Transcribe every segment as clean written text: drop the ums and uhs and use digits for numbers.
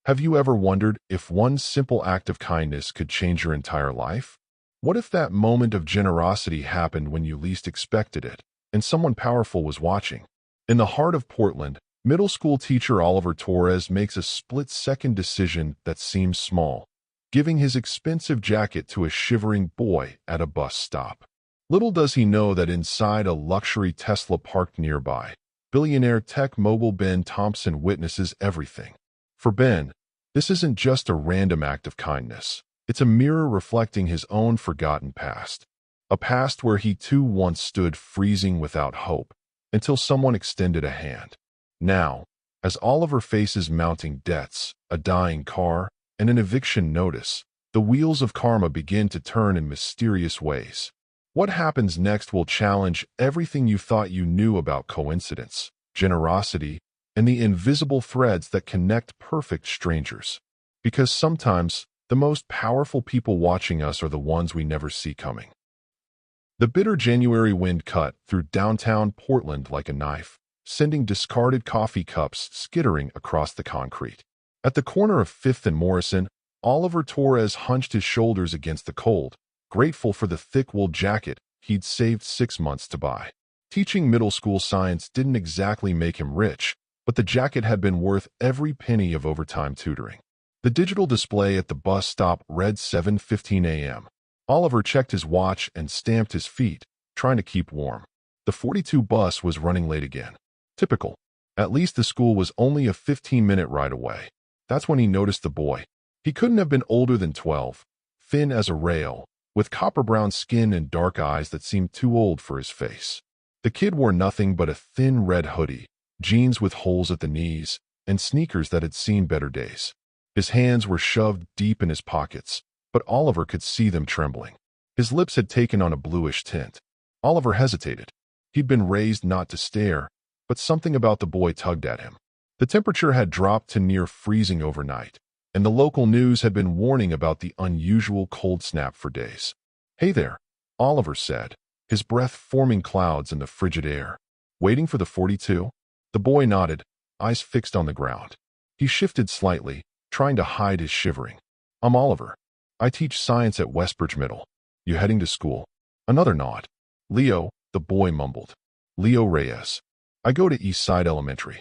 Have you ever wondered if one simple act of kindness could change your entire life? What if that moment of generosity happened when you least expected it, and someone powerful was watching? In the heart of Portland, middle school teacher Oliver Torres makes a split-second decision that seems small, giving his expensive jacket to a shivering boy at a bus stop. Little does he know that inside a luxury Tesla parked nearby, billionaire tech mogul Ben Thompson witnesses everything. For Ben, this isn't just a random act of kindness. It's a mirror reflecting his own forgotten past. A past where he too once stood freezing without hope, until someone extended a hand. Now, as Oliver faces mounting debts, a dying car, and an eviction notice, the wheels of karma begin to turn in mysterious ways. What happens next will challenge everything you thought you knew about coincidence, generosity, and the invisible threads that connect perfect strangers. Because sometimes, the most powerful people watching us are the ones we never see coming. The bitter January wind cut through downtown Portland like a knife, sending discarded coffee cups skittering across the concrete. At the corner of 5th and Morrison, Oliver Torres hunched his shoulders against the cold, grateful for the thick wool jacket he'd saved 6 months to buy. Teaching middle school science didn't exactly make him rich, but the jacket had been worth every penny of overtime tutoring. The digital display at the bus stop read 7:15 a.m. Oliver checked his watch and stamped his feet, trying to keep warm. The 42 bus was running late again. Typical. At least the school was only a 15-minute ride away. That's when he noticed the boy. He couldn't have been older than 12, thin as a rail, with copper-brown skin and dark eyes that seemed too old for his face. The kid wore nothing but a thin red hoodie, jeans with holes at the knees, and sneakers that had seen better days. His hands were shoved deep in his pockets, but Oliver could see them trembling. His lips had taken on a bluish tint. Oliver hesitated. He'd been raised not to stare, but something about the boy tugged at him. The temperature had dropped to near freezing overnight, and the local news had been warning about the unusual cold snap for days. "Hey there," Oliver said, his breath forming clouds in the frigid air. "Waiting for the 42? The boy nodded, eyes fixed on the ground. He shifted slightly, trying to hide his shivering. "I'm Oliver. I teach science at Westbridge Middle. You heading to school?" Another nod. "Leo," the boy mumbled. "Leo Reyes. I go to East Side Elementary."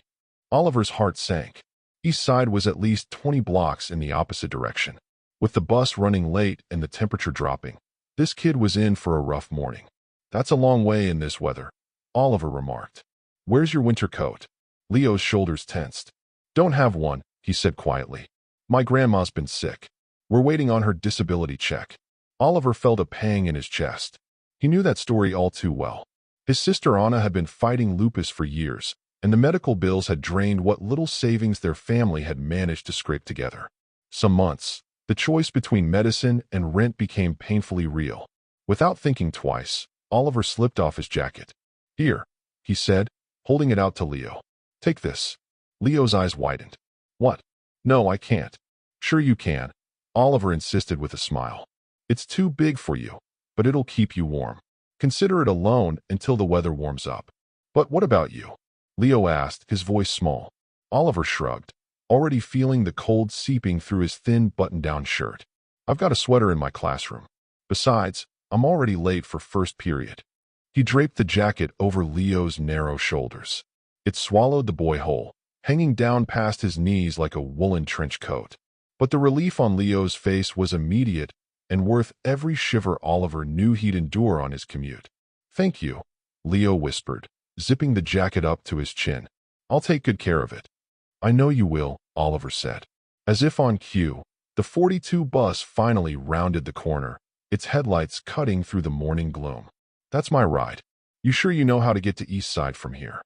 Oliver's heart sank. East Side was at least 20 blocks in the opposite direction. With the bus running late and the temperature dropping, this kid was in for a rough morning. "That's a long way in this weather," Oliver remarked. "Where's your winter coat?" Leo's shoulders tensed. "Don't have one," he said quietly. "My grandma's been sick. We're waiting on her disability check." Oliver felt a pang in his chest. He knew that story all too well. His sister Anna had been fighting lupus for years, and the medical bills had drained what little savings their family had managed to scrape together. Some months, the choice between medicine and rent became painfully real. Without thinking twice, Oliver slipped off his jacket. "Here," he said, holding it out to Leo. "Take this." Leo's eyes widened. "What?" "No, I can't." "Sure you can," Oliver insisted with a smile. "It's too big for you, but it'll keep you warm. Consider it a loan until the weather warms up." "But what about you?" Leo asked, his voice small. Oliver shrugged, already feeling the cold seeping through his thin button-down shirt. "I've got a sweater in my classroom. Besides, I'm already late for first period." He draped the jacket over Leo's narrow shoulders. It swallowed the boy whole, hanging down past his knees like a woolen trench coat. But the relief on Leo's face was immediate and worth every shiver Oliver knew he'd endure on his commute. "Thank you," Leo whispered, zipping the jacket up to his chin. "I'll take good care of it." "I know you will," Oliver said. As if on cue, the 42 bus finally rounded the corner, its headlights cutting through the morning gloom. "That's my ride. You sure you know how to get to East Side from here?"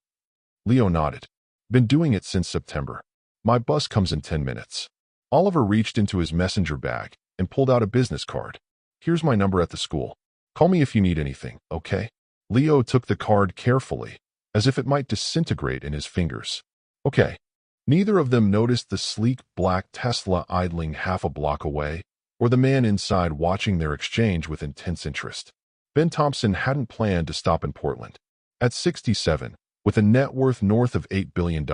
Leo nodded. "Been doing it since September. My bus comes in 10 minutes. Oliver reached into his messenger bag and pulled out a business card. "Here's my number at the school. Call me if you need anything, okay?" Leo took the card carefully, as if it might disintegrate in his fingers. "Okay." Neither of them noticed the sleek black Tesla idling half a block away, or the man inside watching their exchange with intense interest. Ben Thompson hadn't planned to stop in Portland. At 67, with a net worth north of $8 billion,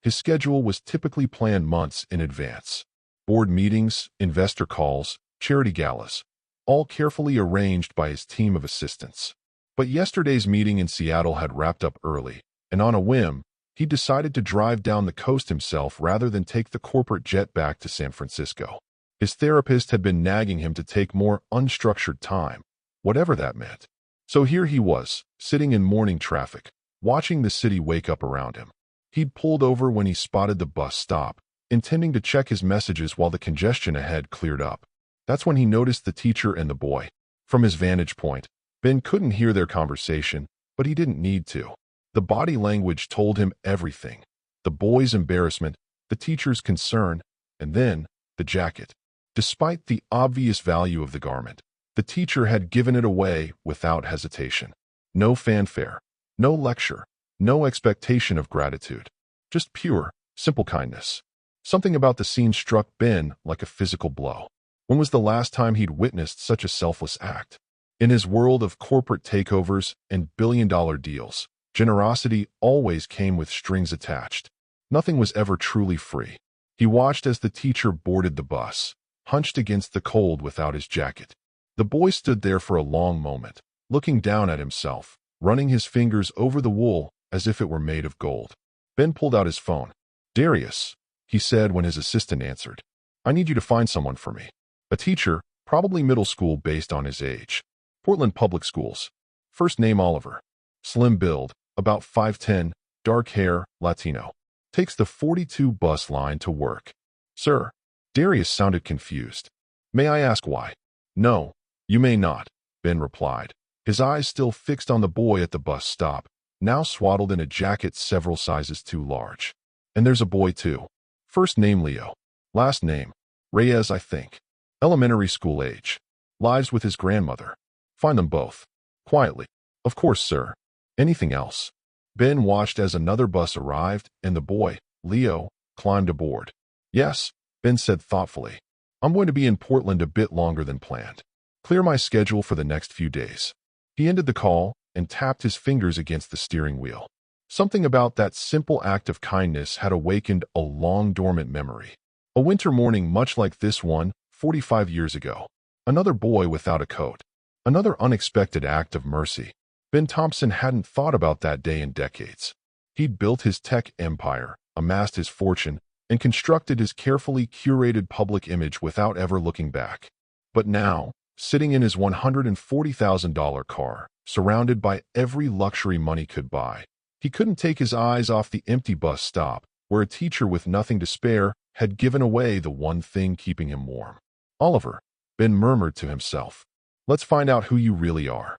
His schedule was typically planned months in advance. Board meetings, investor calls, charity galas, all carefully arranged by his team of assistants. But yesterday's meeting in Seattle had wrapped up early, and on a whim, he decided to drive down the coast himself rather than take the corporate jet back to San Francisco. His therapist had been nagging him to take more unstructured time, whatever that meant. So here he was, sitting in morning traffic, watching the city wake up around him. He'd pulled over when he spotted the bus stop, intending to check his messages while the congestion ahead cleared up. That's when he noticed the teacher and the boy. From his vantage point, Ben couldn't hear their conversation, but he didn't need to. The body language told him everything. The boy's embarrassment, the teacher's concern, and then the jacket. Despite the obvious value of the garment, the teacher had given it away without hesitation. No fanfare, no lecture, no expectation of gratitude. Just pure, simple kindness. Something about the scene struck Ben like a physical blow. When was the last time he'd witnessed such a selfless act? In his world of corporate takeovers and billion-dollar deals, generosity always came with strings attached. Nothing was ever truly free. He watched as the teacher boarded the bus, hunched against the cold without his jacket. The boy stood there for a long moment, looking down at himself, running his fingers over the wool as if it were made of gold. Ben pulled out his phone. "Darius," he said when his assistant answered, "I need you to find someone for me." A teacher, probably middle school based on his age. Portland Public Schools. First name Oliver. Slim build, about 5'10", dark hair, Latino. Takes the 42 bus line to work. "Sir." Darius sounded confused. "May I ask why?" "No, you may not," Ben replied, his eyes still fixed on the boy at the bus stop, now swaddled in a jacket several sizes too large. "And there's a boy too. First name Leo. Last name Reyes, I think. Elementary school age. Lives with his grandmother. Find them both. Quietly." "Of course, sir. Anything else?" Ben watched as another bus arrived and the boy, Leo, climbed aboard. "Yes," Ben said thoughtfully. "I'm going to be in Portland a bit longer than planned. Clear my schedule for the next few days." He ended the call and tapped his fingers against the steering wheel. Something about that simple act of kindness had awakened a long-dormant memory. A winter morning much like this one, 45 years ago. Another boy without a coat. Another unexpected act of mercy. Ben Thompson hadn't thought about that day in decades. He'd built his tech empire, amassed his fortune, and constructed his carefully curated public image without ever looking back. But now, sitting in his $140,000 car, surrounded by every luxury money could buy, he couldn't take his eyes off the empty bus stop, where a teacher with nothing to spare had given away the one thing keeping him warm. "Oliver," Ben murmured to himself, "let's find out who you really are."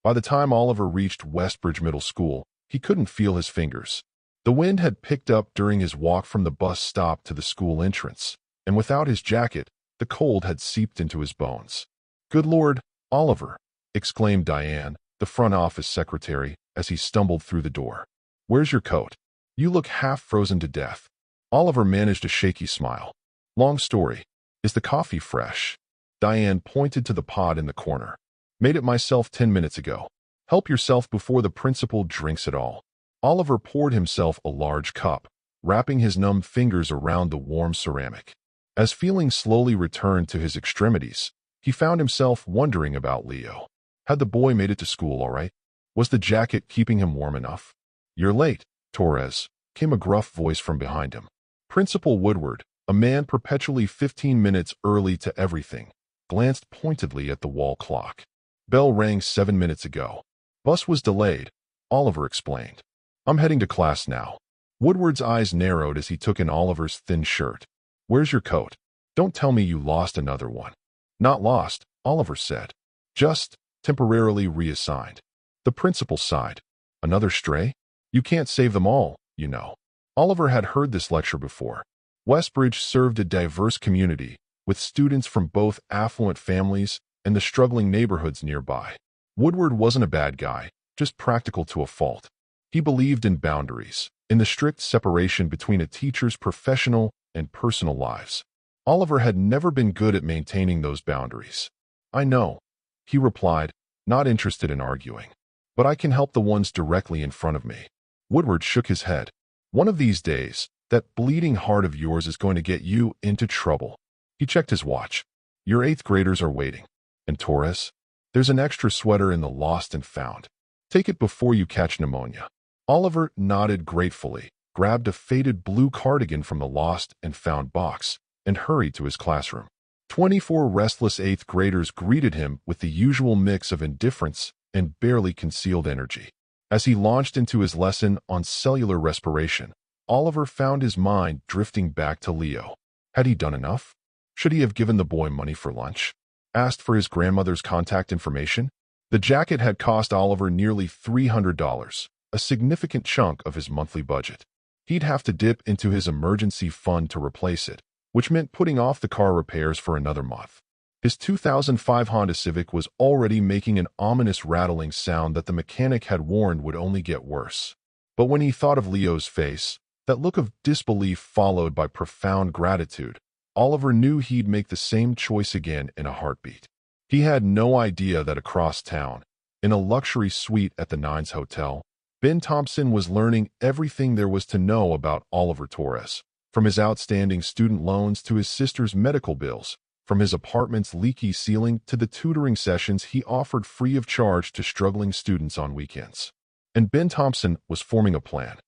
By the time Oliver reached Westbridge Middle School, he couldn't feel his fingers. The wind had picked up during his walk from the bus stop to the school entrance, and without his jacket, the cold had seeped into his bones. "Good Lord, Oliver," exclaimed Diane, the front office secretary, as he stumbled through the door. "Where's your coat? You look half frozen to death." Oliver managed a shaky smile. "Long story. Is the coffee fresh?" Diane pointed to the pot in the corner. "Made it myself 10 minutes ago. Help yourself before the principal drinks it all." Oliver poured himself a large cup, wrapping his numb fingers around the warm ceramic. As feeling slowly returned to his extremities, he found himself wondering about Leo. Had the boy made it to school all right? Was the jacket keeping him warm enough? "You're late, Torres," came a gruff voice from behind him. Principal Woodward, a man perpetually 15 minutes early to everything, glanced pointedly at the wall clock. "Bell rang 7 minutes ago. Bus was delayed," Oliver explained. "I'm heading to class now." Woodward's eyes narrowed as he took in Oliver's thin shirt. "Where's your coat? Don't tell me you lost another one." "Not lost," Oliver said. "Just temporarily reassigned." The principal sighed. "Another stray? You can't save them all, you know." Oliver had heard this lecture before. Westbridge served a diverse community, with students from both affluent families and the struggling neighborhoods nearby. Woodward wasn't a bad guy, just practical to a fault. He believed in boundaries, in the strict separation between a teacher's professional and personal lives. Oliver had never been good at maintaining those boundaries. "I know," he replied, not interested in arguing. "But I can help the ones directly in front of me." Woodward shook his head. One of these days, that bleeding heart of yours is going to get you into trouble. He checked his watch. Your 8th graders are waiting. And Torres, there's an extra sweater in the lost and found. Take it before you catch pneumonia. Oliver nodded gratefully, grabbed a faded blue cardigan from the lost and found box, and hurried to his classroom. 24 restless 8th graders greeted him with the usual mix of indifference and barely concealed energy. As he launched into his lesson on cellular respiration, Oliver found his mind drifting back to Leo. Had he done enough? Should he have given the boy money for lunch? Asked for his grandmother's contact information? The jacket had cost Oliver nearly $300, a significant chunk of his monthly budget. He'd have to dip into his emergency fund to replace it, which meant putting off the car repairs for another month. His 2005 Honda Civic was already making an ominous rattling sound that the mechanic had warned would only get worse. But when he thought of Leo's face, that look of disbelief followed by profound gratitude, Oliver knew he'd make the same choice again in a heartbeat. He had no idea that across town, in a luxury suite at the Nines Hotel, Ben Thompson was learning everything there was to know about Oliver Torres, from his outstanding student loans to his sister's medical bills, from his apartment's leaky ceiling to the tutoring sessions he offered free of charge to struggling students on weekends. And Ben Thompson was forming a plan.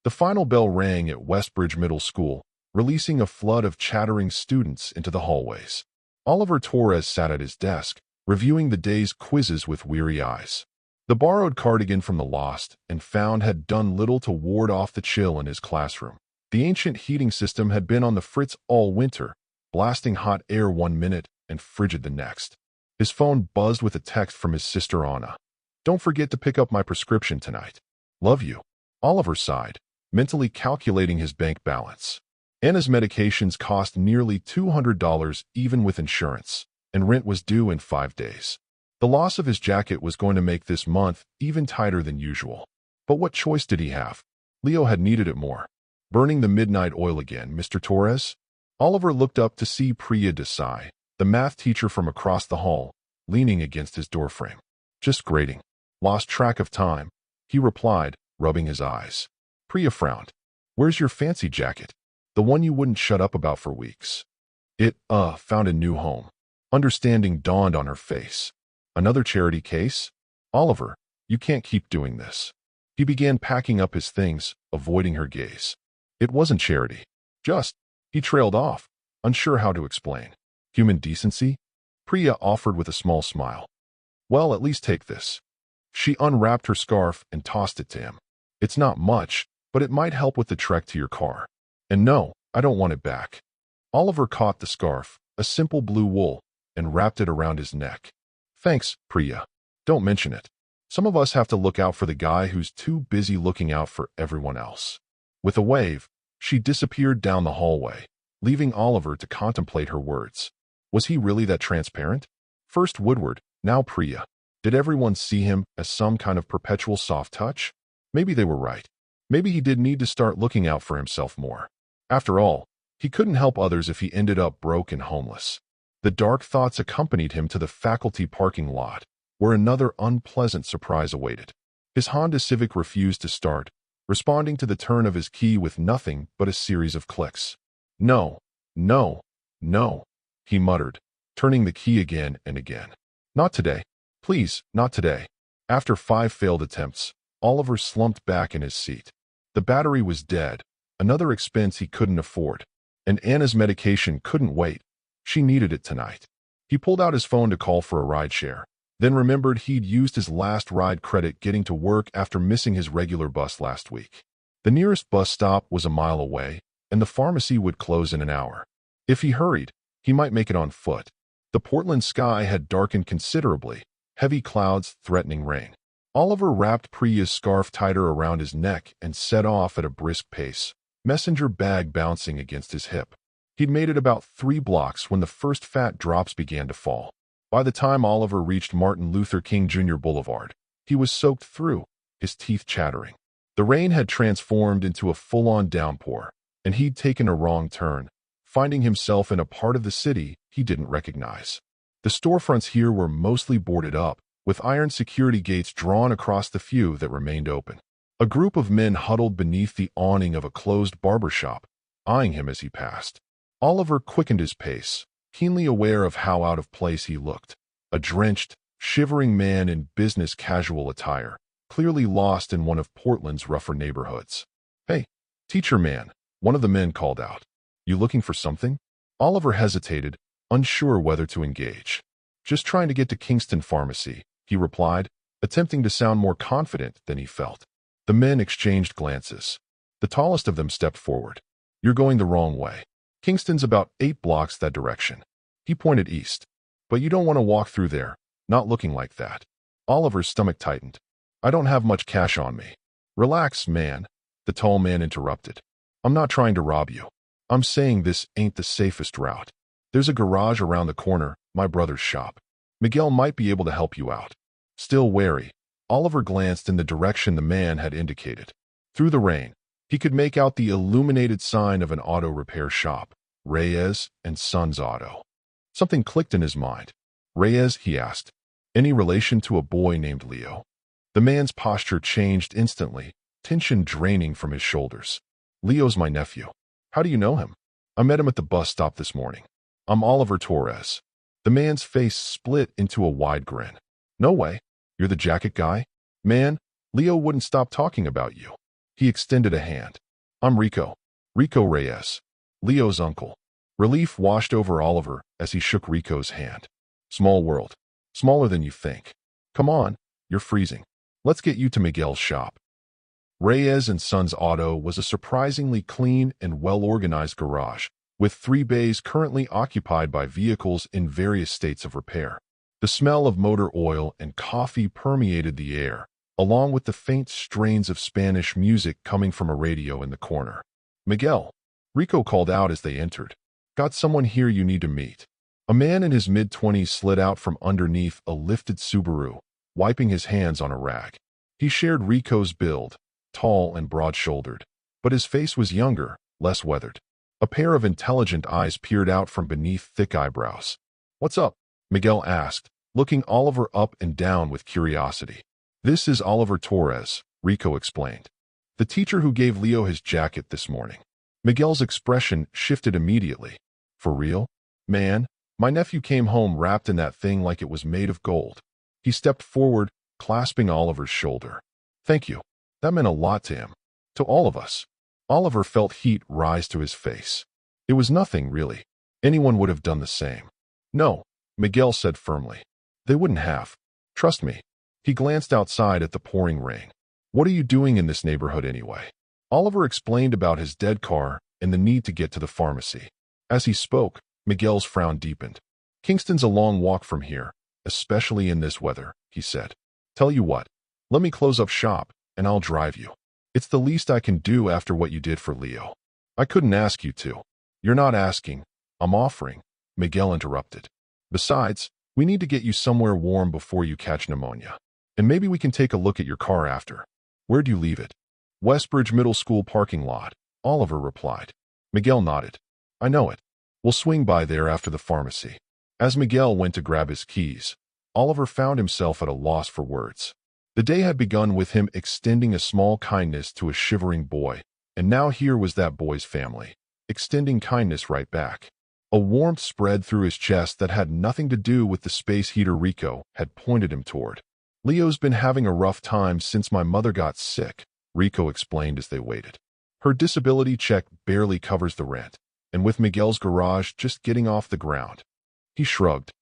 The final bell rang at Westbridge Middle School, releasing a flood of chattering students into the hallways. Oliver Torres sat at his desk, reviewing the day's quizzes with weary eyes. The borrowed cardigan from the lost and found had done little to ward off the chill in his classroom. The ancient heating system had been on the fritz all winter, blasting hot air one minute and frigid the next. His phone buzzed with a text from his sister Anna. "Don't forget to pick up my prescription tonight. Love you." Oliver sighed, mentally calculating his bank balance. Anna's medications cost nearly $200 even with insurance, and rent was due in 5 days. The loss of his jacket was going to make this month even tighter than usual. But what choice did he have? Leo had needed it more. Burning the midnight oil again, Mr. Torres? Oliver looked up to see Priya Desai, the math teacher from across the hall, leaning against his doorframe. "Just grading. Lost track of time," he replied, rubbing his eyes. Priya frowned. "Where's your fancy jacket? The one you wouldn't shut up about for weeks." It, found a new home. Understanding dawned on her face. "Another charity case? Oliver, you can't keep doing this." He began packing up his things, avoiding her gaze. "It wasn't charity. Just," he trailed off, unsure how to explain. "Human decency?" Priya offered with a small smile. "Well, at least take this." She unwrapped her scarf and tossed it to him. "It's not much, but it might help with the trek to your car. And no, I don't want it back." Oliver caught the scarf, a simple blue wool, and wrapped it around his neck. "Thanks, Priya. Don't mention it. Some of us have to look out for the guy who's too busy looking out for everyone else." With a wave, she disappeared down the hallway, leaving Oliver to contemplate her words. Was he really that transparent? First Woodward, now Priya. Did everyone see him as some kind of perpetual soft touch? Maybe they were right. Maybe he did need to start looking out for himself more. After all, he couldn't help others if he ended up broke and homeless. The dark thoughts accompanied him to the faculty parking lot, where another unpleasant surprise awaited. His Honda Civic refused to start, responding to the turn of his key with nothing but a series of clicks. "No, no, no," he muttered, turning the key again and again. "Not today. Please, not today." After 5 failed attempts, Oliver slumped back in his seat. The battery was dead, another expense he couldn't afford, and Anna's medication couldn't wait. She needed it tonight. He pulled out his phone to call for a rideshare, then remembered he'd used his last ride credit getting to work after missing his regular bus last week. The nearest bus stop was a mile away, and the pharmacy would close in an hour. If he hurried, he might make it on foot. The Portland sky had darkened considerably, heavy clouds threatening rain. Oliver wrapped Priya's scarf tighter around his neck and set off at a brisk pace, messenger bag bouncing against his hip. He'd made it about 3 blocks when the first fat drops began to fall. By the time Oliver reached Martin Luther King Jr. Boulevard, he was soaked through, his teeth chattering. The rain had transformed into a full-on downpour, and he'd taken a wrong turn, finding himself in a part of the city he didn't recognize. The storefronts here were mostly boarded up, with iron security gates drawn across the few that remained open. A group of men huddled beneath the awning of a closed barber shop, eyeing him as he passed. Oliver quickened his pace, keenly aware of how out of place he looked. A drenched, shivering man in business casual attire, clearly lost in one of Portland's rougher neighborhoods. "Hey, teacher man," one of the men called out. "You looking for something?" Oliver hesitated, unsure whether to engage. "Just trying to get to Kingston Pharmacy," he replied, attempting to sound more confident than he felt. The men exchanged glances. The tallest of them stepped forward. "You're going the wrong way. Kingston's about 8 blocks that direction." He pointed east. "But you don't want to walk through there, not looking like that." Oliver's stomach tightened. "I don't have much cash on me." "Relax, man," the tall man interrupted. "I'm not trying to rob you. I'm saying this ain't the safest route. There's a garage around the corner, my brother's shop. Miguel might be able to help you out." Still wary, Oliver glanced in the direction the man had indicated. Through the rain, he could make out the illuminated sign of an auto repair shop, Reyes and Sons Auto. Something clicked in his mind. "Reyes?" he asked. "Any relation to a boy named Leo?" The man's posture changed instantly, tension draining from his shoulders. "Leo's my nephew." "How do you know him?" "I met him at the bus stop this morning. I'm Oliver Torres." The man's face split into a wide grin. "No way. You're the jacket guy?" "Man, Leo wouldn't stop talking about you." He extended a hand. "I'm Rico. Rico Reyes. Leo's uncle." Relief washed over Oliver as he shook Rico's hand. "Small world. Smaller than you think. Come on, you're freezing. Let's get you to Miguel's shop." Reyes and Sons Auto was a surprisingly clean and well-organized garage, with 3 bays currently occupied by vehicles in various states of repair. The smell of motor oil and coffee permeated the air, along with the faint strains of Spanish music coming from a radio in the corner. "Miguel," Rico called out as they entered. "Got someone here you need to meet." A man in his mid-20s slid out from underneath a lifted Subaru, wiping his hands on a rag. He shared Rico's build, tall and broad-shouldered, but his face was younger, less weathered. A pair of intelligent eyes peered out from beneath thick eyebrows. "What's up?" Miguel asked, looking Oliver up and down with curiosity. "This is Oliver Torres," Rico explained. "The teacher who gave Leo his jacket this morning." Miguel's expression shifted immediately. "For real? Man, my nephew came home wrapped in that thing like it was made of gold." He stepped forward, clasping Oliver's shoulder. "Thank you. That meant a lot to him. To all of us." Oliver felt heat rise to his face. It was nothing, really. Anyone would have done the same. "No," Miguel said firmly. "They wouldn't have. Trust me." He glanced outside at the pouring rain. "What are you doing in this neighborhood anyway?" Oliver explained about his dead car and the need to get to the pharmacy. As he spoke, Miguel's frown deepened. "Kingston's a long walk from here, especially in this weather," he said. "Tell you what, let me close up shop, and I'll drive you. It's the least I can do after what you did for Leo." "I couldn't ask you to." "You're not asking. I'm offering," Miguel interrupted. "Besides, we need to get you somewhere warm before you catch pneumonia. And maybe we can take a look at your car after." "Where'd you leave it?" "Westbridge Middle School parking lot," Oliver replied. Miguel nodded. "I know it. We'll swing by there after the pharmacy." As Miguel went to grab his keys, Oliver found himself at a loss for words. The day had begun with him extending a small kindness to a shivering boy, and now here was that boy's family, extending kindness right back. A warmth spread through his chest that had nothing to do with the space heater Rico had pointed him toward. "Leo's been having a rough time since my mother got sick," Rico explained as they waited. "Her disability check barely covers the rent, and with Miguel's garage just getting off the ground." He shrugged.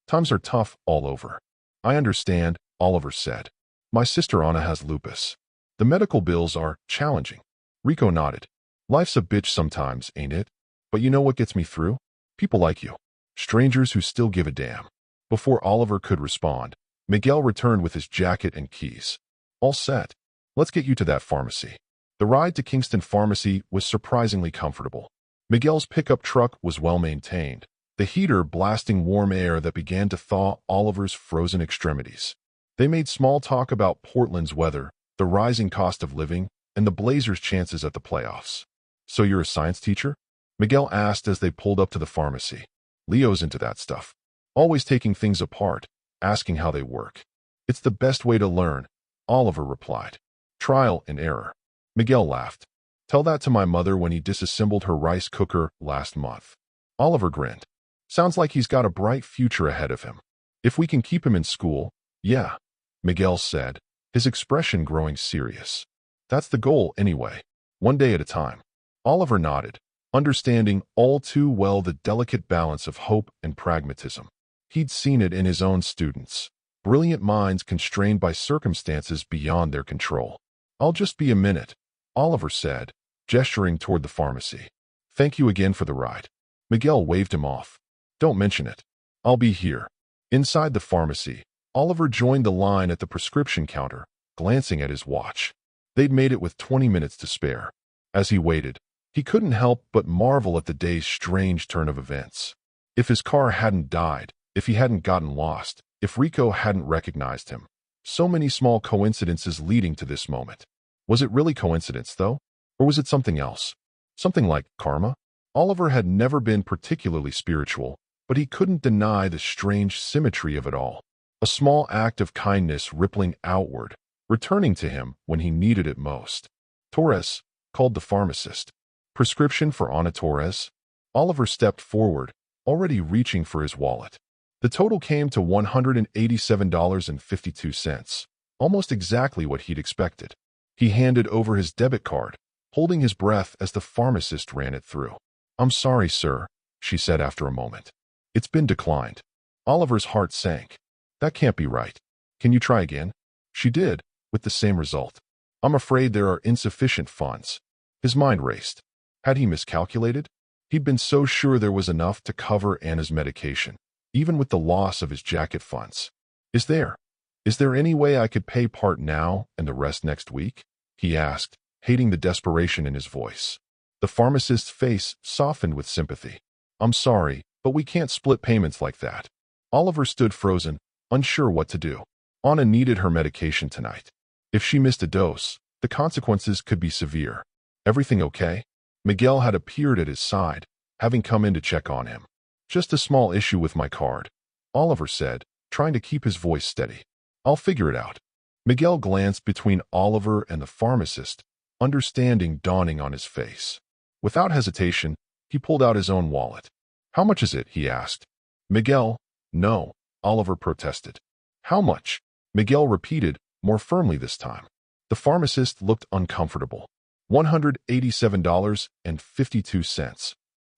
"Times are tough all over." "I understand," Oliver said. "My sister Anna has lupus. The medical bills are challenging." Rico nodded. "Life's a bitch sometimes, ain't it? But you know what gets me through? People like you. Strangers who still give a damn." Before Oliver could respond, Miguel returned with his jacket and keys. "All set. Let's get you to that pharmacy." The ride to Kingston Pharmacy was surprisingly comfortable. Miguel's pickup truck was well maintained, the heater blasting warm air that began to thaw Oliver's frozen extremities. They made small talk about Portland's weather, the rising cost of living, and the Blazers' chances at the playoffs. "So you're a science teacher?" Miguel asked as they pulled up to the pharmacy. "Leo's into that stuff. Always taking things apart, asking how they work. It's the best way to learn," Oliver replied. Trial and error. Miguel laughed. Tell that to my mother when he disassembled her rice cooker last month. Oliver grinned. Sounds like he's got a bright future ahead of him. If we can keep him in school, yeah, Miguel said, his expression growing serious. That's the goal anyway, one day at a time. Oliver nodded, understanding all too well the delicate balance of hope and pragmatism. He'd seen it in his own students, brilliant minds constrained by circumstances beyond their control. I'll just be a minute, Oliver said, gesturing toward the pharmacy. Thank you again for the ride. Miguel waved him off. Don't mention it. I'll be here. Inside the pharmacy, Oliver joined the line at the prescription counter, glancing at his watch. They'd made it with 20 minutes to spare. As he waited, he couldn't help but marvel at the day's strange turn of events. If his car hadn't died, if he hadn't gotten lost, if Rico hadn't recognized him. So many small coincidences leading to this moment. Was it really coincidence, though? Or was it something else? Something like karma? Oliver had never been particularly spiritual, but he couldn't deny the strange symmetry of it all. A small act of kindness rippling outward, returning to him when he needed it most. Torres called the pharmacist. Prescription for Ana Torres? Oliver stepped forward, already reaching for his wallet. The total came to $187.52, almost exactly what he'd expected. He handed over his debit card, holding his breath as the pharmacist ran it through. I'm sorry, sir, she said after a moment. It's been declined. Oliver's heart sank. That can't be right. Can you try again? She did, with the same result. I'm afraid there are insufficient funds. His mind raced. Had he miscalculated? He'd been so sure there was enough to cover Anna's medication, even with the loss of his jacket funds. Is there any way I could pay part now and the rest next week? He asked, hating the desperation in his voice. The pharmacist's face softened with sympathy. I'm sorry, but we can't split payments like that. Oliver stood frozen, unsure what to do. Anna needed her medication tonight. If she missed a dose, the consequences could be severe. Everything okay? Miguel had appeared at his side, having come in to check on him. Just a small issue with my card, Oliver said, trying to keep his voice steady. I'll figure it out. Miguel glanced between Oliver and the pharmacist, understanding dawning on his face. Without hesitation, he pulled out his own wallet. How much is it? He asked. Miguel, no, Oliver protested. How much? Miguel repeated, more firmly this time. The pharmacist looked uncomfortable. $187.52.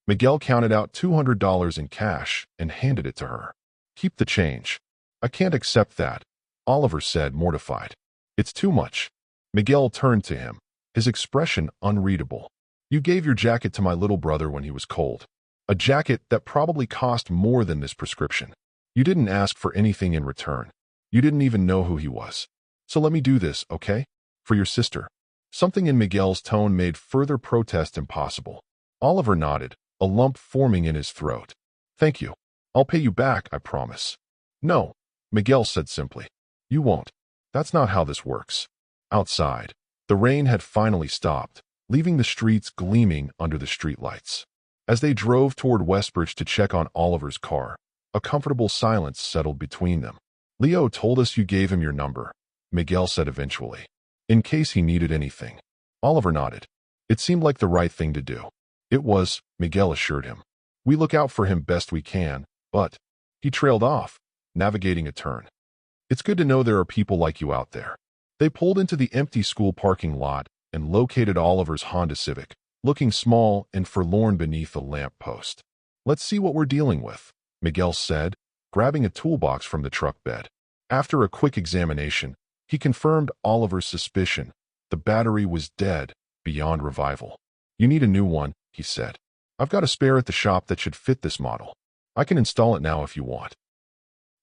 Miguel counted out $200 in cash and handed it to her. Keep the change. I can't accept that, Oliver said, mortified. It's too much. Miguel turned to him, his expression unreadable. You gave your jacket to my little brother when he was cold. A jacket that probably cost more than this prescription. You didn't ask for anything in return. You didn't even know who he was. So let me do this, okay? For your sister. Something in Miguel's tone made further protest impossible. Oliver nodded, a lump forming in his throat. Thank you. I'll pay you back, I promise. No, Miguel said simply. You won't. That's not how this works. Outside, the rain had finally stopped, leaving the streets gleaming under the streetlights. As they drove toward Westbridge to check on Oliver's car, a comfortable silence settled between them. Leo told us you gave him your number, Miguel said eventually, in case he needed anything. Oliver nodded. It seemed like the right thing to do. It was, Miguel assured him. We look out for him best we can, but... He trailed off, navigating a turn. It's good to know there are people like you out there. They pulled into the empty school parking lot and located Oliver's Honda Civic, looking small and forlorn beneath a lamp post. Let's see what we're dealing with, Miguel said, grabbing a toolbox from the truck bed. After a quick examination, he confirmed Oliver's suspicion. The battery was dead, beyond revival. You need a new one, he said. I've got a spare at the shop that should fit this model. I can install it now if you want.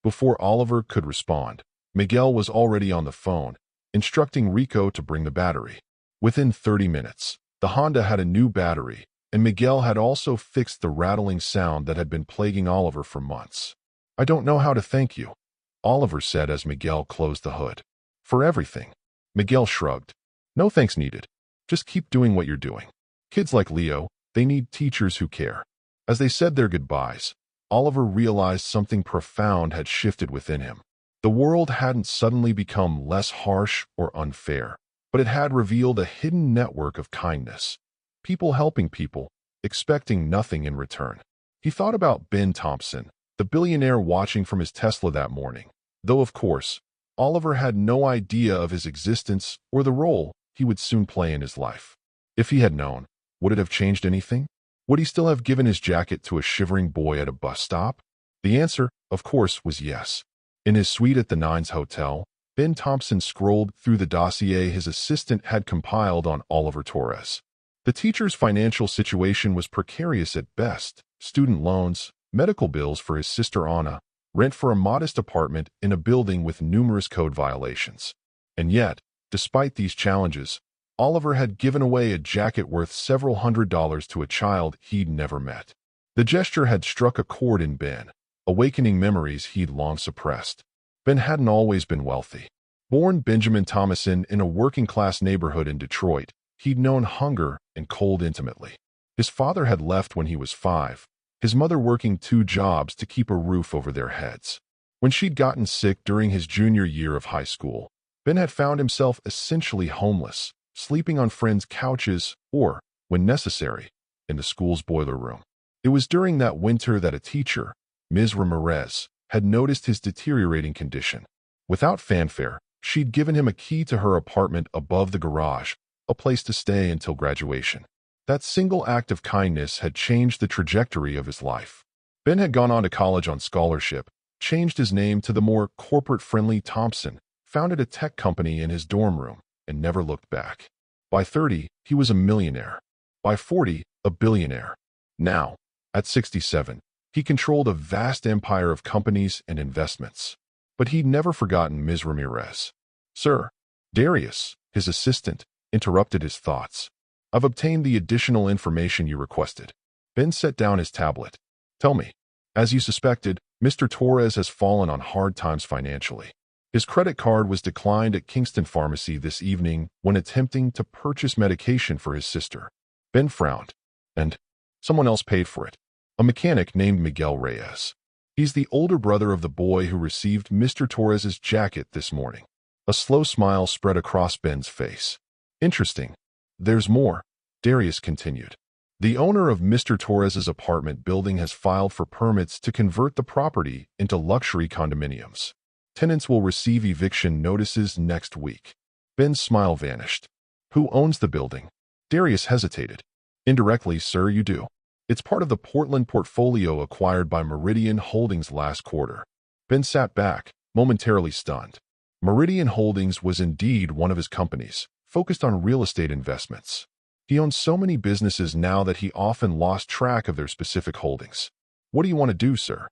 Before Oliver could respond, Miguel was already on the phone, instructing Rico to bring the battery. Within 30 minutes, the Honda had a new battery, and Miguel had also fixed the rattling sound that had been plaguing Oliver for months. I don't know how to thank you, Oliver said as Miguel closed the hood. For everything. Miguel shrugged. No thanks needed. Just keep doing what you're doing. Kids like Leo, they need teachers who care. As they said their goodbyes, Oliver realized something profound had shifted within him. The world hadn't suddenly become less harsh or unfair, but it had revealed a hidden network of kindness. People helping people, expecting nothing in return. He thought about Ben Thompson, the billionaire watching from his Tesla that morning, though of course, Oliver had no idea of his existence or the role he would soon play in his life. If he had known, would it have changed anything? Would he still have given his jacket to a shivering boy at a bus stop? The answer, of course, was yes. In his suite at the Nines Hotel, Ben Thompson scrolled through the dossier his assistant had compiled on Oliver Torres. The teacher's financial situation was precarious at best: student loans, medical bills for his sister Anna, rent for a modest apartment in a building with numerous code violations. And yet, despite these challenges, Oliver had given away a jacket worth several $100s to a child he'd never met. The gesture had struck a chord in Ben, awakening memories he'd long suppressed. Ben hadn't always been wealthy. Born Benjamin Thomason in a working-class neighborhood in Detroit, he'd known hunger and cold intimately. His father had left when he was 5, his mother working 2 jobs to keep a roof over their heads. When she'd gotten sick during his junior year of high school, Ben had found himself essentially homeless, sleeping on friends' couches or, when necessary, in the school's boiler room. It was during that winter that a teacher, Ms. Ramirez, had noticed his deteriorating condition. Without fanfare, she'd given him a key to her apartment above the garage, a place to stay until graduation. That single act of kindness had changed the trajectory of his life. Ben had gone on to college on scholarship, changed his name to the more corporate-friendly Thompson, founded a tech company in his dorm room, and never looked back. By 30, he was a millionaire. By 40, a billionaire. Now, at 67, he controlled a vast empire of companies and investments. But he'd never forgotten Ms. Ramirez. "Sir," Darius, his assistant, interrupted his thoughts. "I've obtained the additional information you requested." Ben set down his tablet. "Tell me." "As you suspected, Mr. Torres has fallen on hard times financially. His credit card was declined at Kingston Pharmacy this evening when attempting to purchase medication for his sister." Ben frowned. "And someone else paid for it. A mechanic named Miguel Reyes. He's the older brother of the boy who received Mr. Torres's jacket this morning." A slow smile spread across Ben's face. "Interesting. There's more," Darius continued. "The owner of Mr. Torres's apartment building has filed for permits to convert the property into luxury condominiums. Tenants will receive eviction notices next week." Ben's smile vanished. "Who owns the building?" Darius hesitated. "Indirectly, sir, you do. It's part of the Portland portfolio acquired by Meridian Holdings last quarter." Ben sat back, momentarily stunned. Meridian Holdings was indeed one of his companies, focused on real estate investments. He owned so many businesses now that he often lost track of their specific holdings. "What do you want to do, sir?"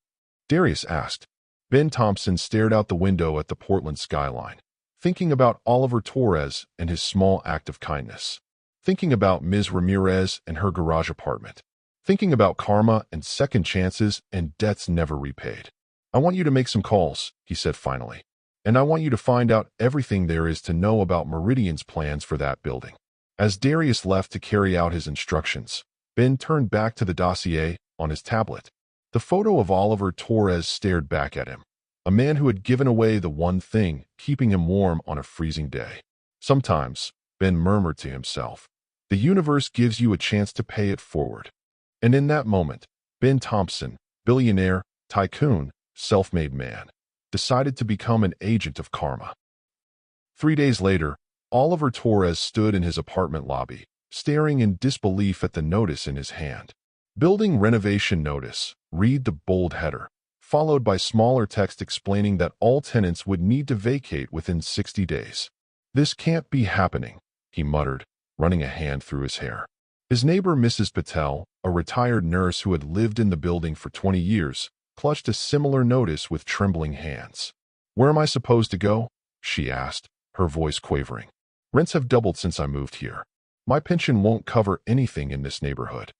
Darius asked. Ben Thompson stared out the window at the Portland skyline, thinking about Oliver Torres and his small act of kindness, thinking about Ms. Ramirez and her garage apartment, thinking about karma and second chances and debts never repaid. "I want you to make some calls," he said finally, "and I want you to find out everything there is to know about Meridian's plans for that building." As Darius left to carry out his instructions, Ben turned back to the dossier on his tablet. The photo of Oliver Torres stared back at him, a man who had given away the one thing keeping him warm on a freezing day. Sometimes, Ben murmured to himself, the universe gives you a chance to pay it forward. And in that moment, Ben Thompson, billionaire, tycoon, self-made man, decided to become an agent of karma. 3 days later, Oliver Torres stood in his apartment lobby, staring in disbelief at the notice in his hand. "Building renovation notice," read the bold header, followed by smaller text explaining that all tenants would need to vacate within 60 days. "This can't be happening," he muttered, running a hand through his hair. His neighbor Mrs. Patel, a retired nurse who had lived in the building for 20 years, clutched a similar notice with trembling hands. "Where am I supposed to go?" she asked, her voice quavering. "Rents have doubled since I moved here. My pension won't cover anything in this neighborhood."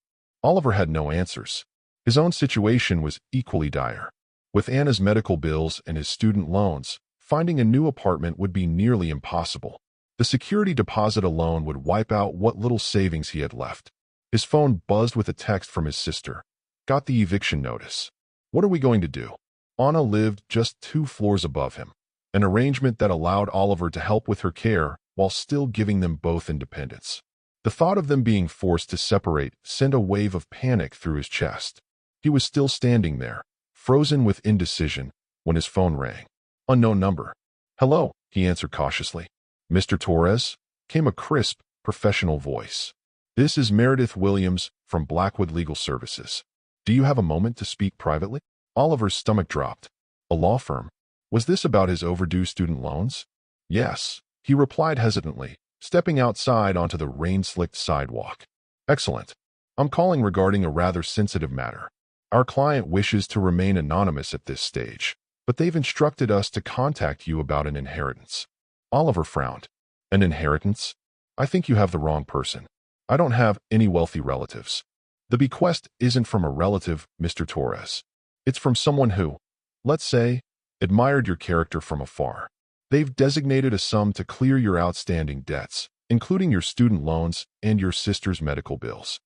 Oliver had no answers. His own situation was equally dire. With Anna's medical bills and his student loans, finding a new apartment would be nearly impossible. The security deposit alone would wipe out what little savings he had left. His phone buzzed with a text from his sister. "Got the eviction notice. What are we going to do?" Anna lived just 2 floors above him, an arrangement that allowed Oliver to help with her care while still giving them both independence. The thought of them being forced to separate sent a wave of panic through his chest. He was still standing there, frozen with indecision, when his phone rang. Unknown number. "Hello," he answered cautiously. "Mr. Torres?" came a crisp, professional voice. "This is Meredith Williams from Blackwood Legal Services. Do you have a moment to speak privately?" Oliver's stomach dropped. A law firm? Was this about his overdue student loans? "Yes," he replied hesitantly, stepping outside onto the rain-slicked sidewalk. "Excellent. I'm calling regarding a rather sensitive matter. Our client wishes to remain anonymous at this stage, but they've instructed us to contact you about an inheritance." Oliver frowned. "An inheritance? I think you have the wrong person. I don't have any wealthy relatives." "The bequest isn't from a relative, Mr. Torres. It's from someone who, let's say, admired your character from afar. They've designated a sum to clear your outstanding debts, including your student loans and your sister's medical bills."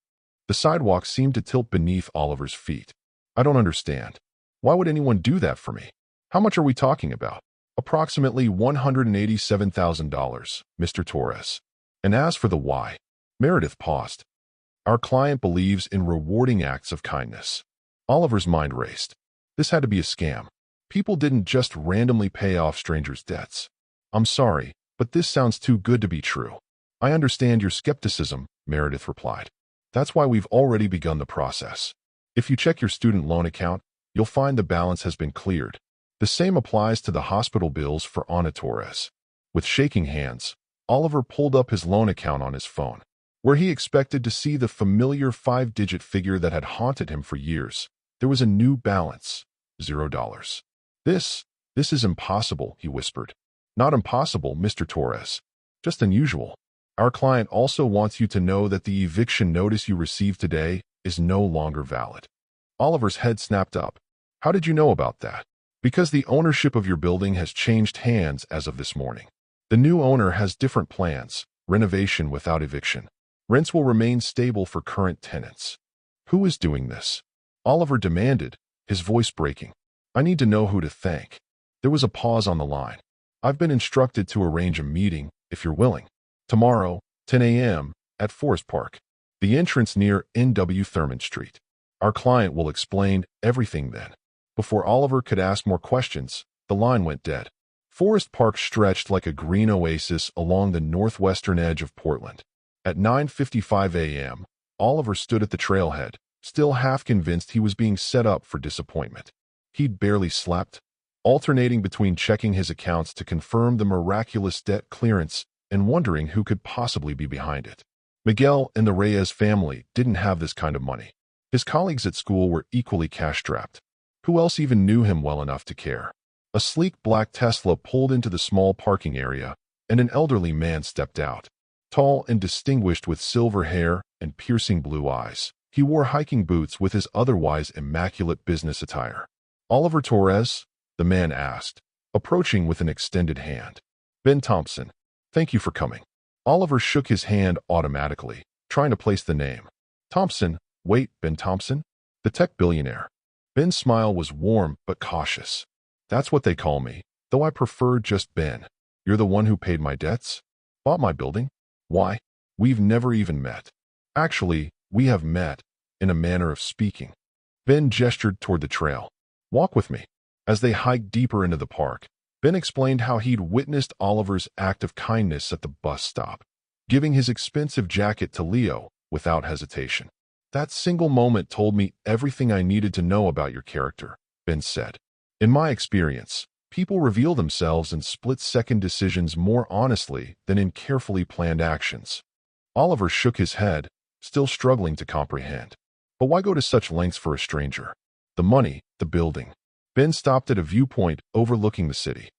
The sidewalk seemed to tilt beneath Oliver's feet. "I don't understand. Why would anyone do that for me? How much are we talking about?" "Approximately $187,000, Mr. Torres. And as for the why," Meredith paused. "Our client believes in rewarding acts of kindness." Oliver's mind raced. This had to be a scam. People didn't just randomly pay off strangers' debts. "I'm sorry, but this sounds too good to be true." "I understand your skepticism," Meredith replied. "That's why we've already begun the process. If you check your student loan account, you'll find the balance has been cleared. The same applies to the hospital bills for Ana Torres." With shaking hands, Oliver pulled up his loan account on his phone, where he expected to see the familiar 5-digit figure that had haunted him for years. There was a new balance, $0. This is impossible," he whispered. "Not impossible, Mr. Torres. Just unusual. Our client also wants you to know that the eviction notice you received today is no longer valid." Oliver's head snapped up. "How did you know about that?" "Because the ownership of your building has changed hands as of this morning. The new owner has different plans, renovation without eviction. Rents will remain stable for current tenants." "Who is doing this?" Oliver demanded, his voice breaking. "I need to know who to thank." There was a pause on the line. "I've been instructed to arrange a meeting, if you're willing. Tomorrow, 10 a.m., at Forest Park. The entrance near N.W. Thurman Street. Our client will explain everything then." Before Oliver could ask more questions, the line went dead. Forest Park stretched like a green oasis along the northwestern edge of Portland. At 9:55 a.m., Oliver stood at the trailhead, still half convinced he was being set up for disappointment. He'd barely slept, alternating between checking his accounts to confirm the miraculous debt clearance and wondering who could possibly be behind it. Miguel and the Reyes family didn't have this kind of money. His colleagues at school were equally cash-strapped. Who else even knew him well enough to care? A sleek black Tesla pulled into the small parking area, and an elderly man stepped out. Tall and distinguished with silver hair and piercing blue eyes, he wore hiking boots with his otherwise immaculate business attire. "Oliver Torres?" the man asked, approaching with an extended hand. "Ben Thompson. Thank you for coming." Oliver shook his hand automatically, trying to place the name. "Thompson? Wait, Ben Thompson? The tech billionaire." Ben's smile was warm but cautious. "That's what they call me, though I prefer just Ben. You're the one who paid my debts? Bought my building? Why, we've never even met." "Actually, we have met, in a manner of speaking." Ben gestured toward the trail. "Walk with me." As they hiked deeper into the park, Ben explained how he'd witnessed Oliver's act of kindness at the bus stop, giving his expensive jacket to Leo without hesitation. "That single moment told me everything I needed to know about your character," Ben said. "In my experience, people reveal themselves in split-second decisions more honestly than in carefully planned actions." Oliver shook his head, still struggling to comprehend. "But why go to such lengths for a stranger? The money, the building." Ben stopped at a viewpoint overlooking the city.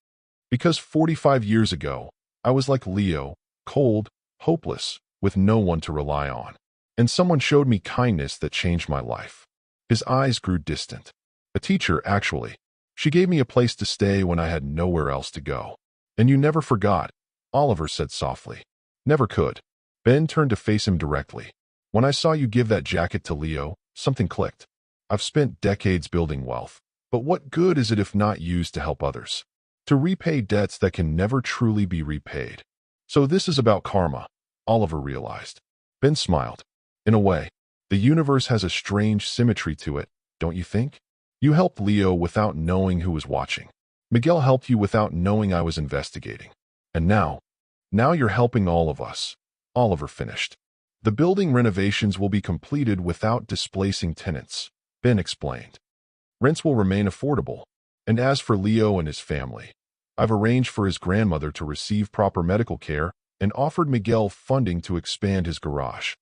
"Because 45 years ago, I was like Leo, cold, hopeless, with no one to rely on. And someone showed me kindness that changed my life." His eyes grew distant. "A teacher, actually. She gave me a place to stay when I had nowhere else to go." "And you never forgot," Oliver said softly. "Never could." Ben turned to face him directly. "When I saw you give that jacket to Leo, something clicked. I've spent decades building wealth, but what good is it if not used to help others? To repay debts that can never truly be repaid?" So this is about karma, Oliver realized. Ben smiled. In a way, the universe has a strange symmetry to it, don't you think? You helped Leo without knowing who was watching. Miguel helped you without knowing I was investigating. And now you're helping all of us. Oliver finished. The building renovations will be completed without displacing tenants, Ben explained. Rents will remain affordable. And as for Leo and his family, I've arranged for his grandmother to receive proper medical care and offered Miguel funding to expand his garage.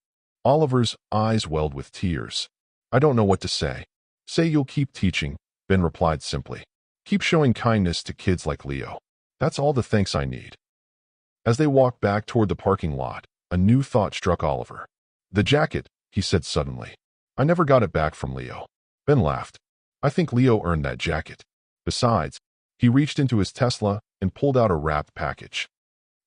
Oliver's eyes welled with tears. I don't know what to say. Say you'll keep teaching, Ben replied simply. Keep showing kindness to kids like Leo. That's all the thanks I need. As they walked back toward the parking lot, a new thought struck Oliver. The jacket, he said suddenly. I never got it back from Leo. Ben laughed. I think Leo earned that jacket. Besides, he reached into his Tesla and pulled out a wrapped package.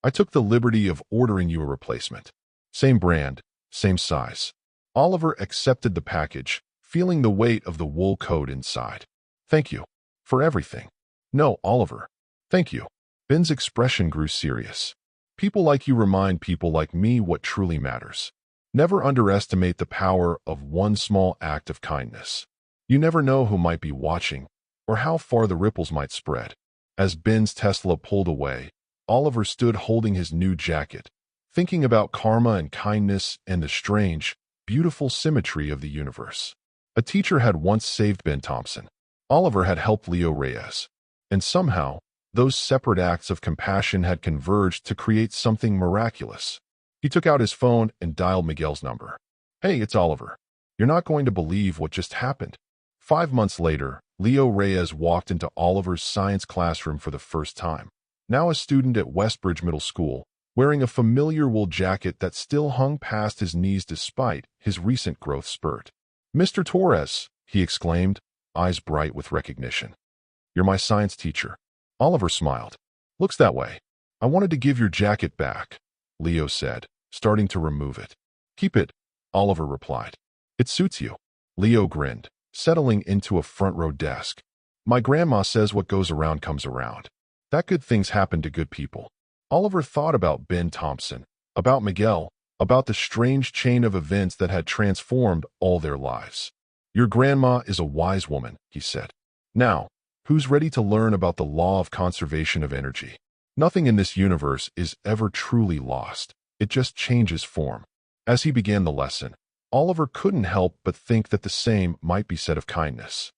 I took the liberty of ordering you a replacement. Same brand, same size. Oliver accepted the package, feeling the weight of the wool coat inside. Thank you. For everything. No, Oliver. Thank you. Ben's expression grew serious. People like you remind people like me what truly matters. Never underestimate the power of one small act of kindness. You never know who might be watching, or how far the ripples might spread. As Ben's Tesla pulled away, Oliver stood holding his new jacket, thinking about karma and kindness and the strange, beautiful symmetry of the universe. A teacher had once saved Ben Thompson. Oliver had helped Leo Reyes. And somehow, those separate acts of compassion had converged to create something miraculous. He took out his phone and dialed Miguel's number. Hey, it's Oliver. You're not going to believe what just happened. 5 months later, Leo Reyes walked into Oliver's science classroom for the first time. Now a student at Westbridge Middle School, wearing a familiar wool jacket that still hung past his knees despite his recent growth spurt. Mr. Torres, he exclaimed, eyes bright with recognition. You're my science teacher. Oliver smiled. Looks that way. I wanted to give your jacket back, Leo said, starting to remove it. Keep it, Oliver replied. It suits you. Leo grinned, settling into a front-row desk. My grandma says what goes around comes around. That good things happen to good people. Oliver thought about Ben Thompson, about Miguel, about the strange chain of events that had transformed all their lives. Your grandma is a wise woman, he said. Now, who's ready to learn about the law of conservation of energy? Nothing in this universe is ever truly lost. It just changes form. As he began the lesson, Oliver couldn't help but think that the same might be said of kindness.